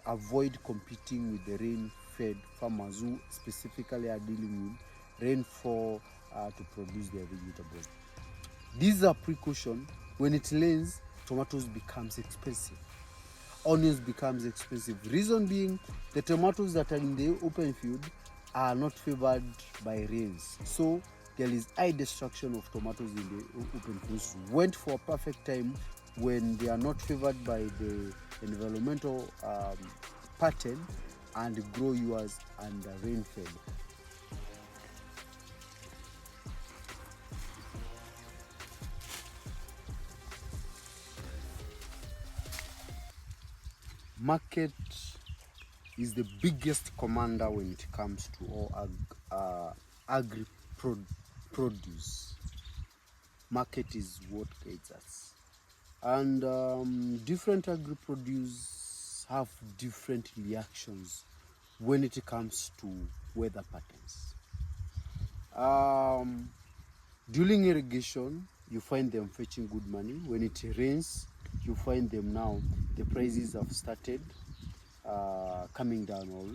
avoid competing with the rain-fed farmers who specifically are dealing with rainfall to produce their vegetables. These are precautions. When it rains, tomatoes becomes expensive. Onions becomes expensive. Reason being, the tomatoes that are in the open field are not favored by rains. So there is high destruction of tomatoes in the open fields. Went for a perfect time when they are not favored by the environmental pattern and grow yours under rain fed. Market is the biggest commander when it comes to all agri produce. Market is what guides us, and different agri produce have different reactions when it comes to weather patterns. During irrigation, you find them fetching good money. When it rains, you find them now the prices have started coming down. All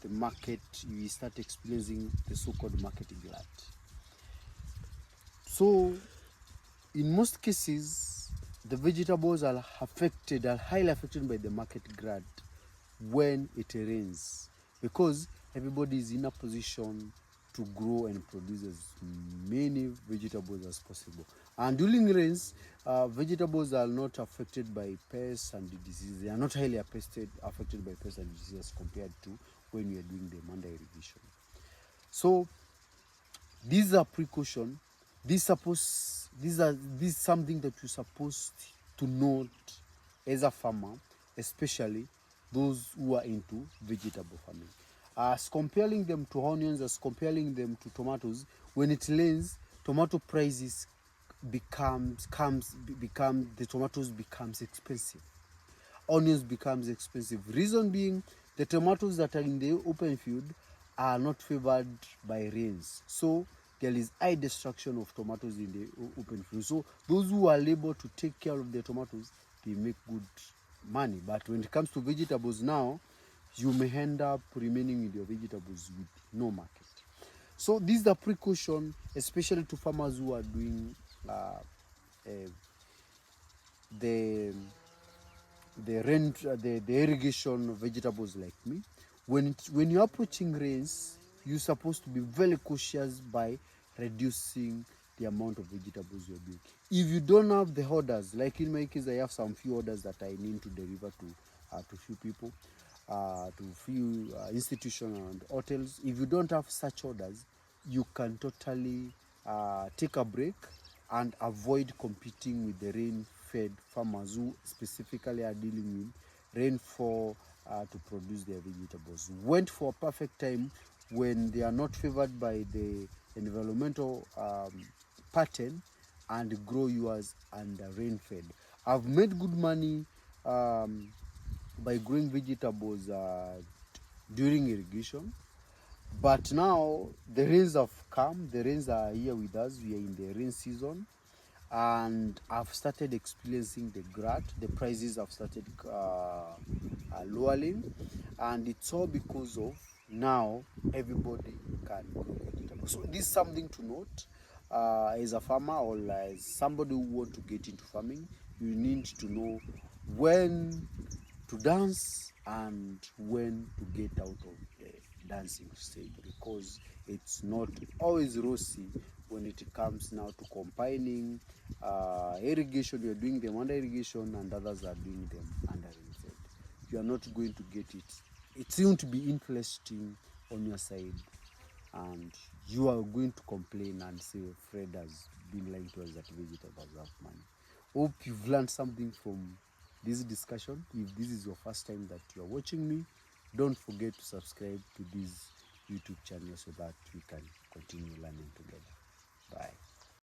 the market, you start experiencing the so-called market glut. So in most cases, the vegetables are highly affected by the market glut when it rains, because everybody is in a position to grow and produce as many vegetables as possible. And during rains, vegetables are not affected by pests and diseases. They are not highly affected by pests and diseases compared to when you are doing them under irrigation. So these are precautions. This is something that you're supposed to note as a farmer, especially those who are into vegetable farming. As comparing them to onions, as comparing them to tomatoes, when it rains, tomato prices the tomatoes becomes expensive. Onions becomes expensive. Reason being, the tomatoes that are in the open field are not favored by rains. So there is high destruction of tomatoes in the open field. So those who are able to take care of their tomatoes, they make good money. But when it comes to vegetables now, you may end up remaining with your vegetables with no market. So these are precaution, especially to farmers who are doing the irrigation of vegetables like me. When you're approaching rains, you're supposed to be very cautious by reducing the amount of vegetables you're doing. If you don't have the orders, like in my case, I have some few orders that I need to deliver to few people, to few institutions and hotels. If you don't have such orders, you can totally take a break and avoid competing with the rain-fed farmers who specifically are dealing with rainfall to produce their vegetables. Went for a perfect time when they are not favored by the environmental pattern and grow yours under rain-fed. I've made good money by growing vegetables during irrigation. But now the rains have come, the rains are here with us, we are in the rain season, and I've started experiencing the glut. The prices have started lowering, and it's all because of now everybody can grow vegetables. So this is something to note as a farmer or as somebody who wants to get into farming. You need to know when to dance and when to get out of the dancing stage, because it's not always rosy when it comes now to combining irrigation. You're doing them under irrigation and others are doing them under rain. You are not going to get it. It's going to be interesting on your side, and you are going to complain and say Fred has been lying to us that vegetables have money. Hope you've learned something from this discussion. If this is your first time that you are watching me, don't forget to subscribe to this YouTube channel so that we can continue learning together. Bye.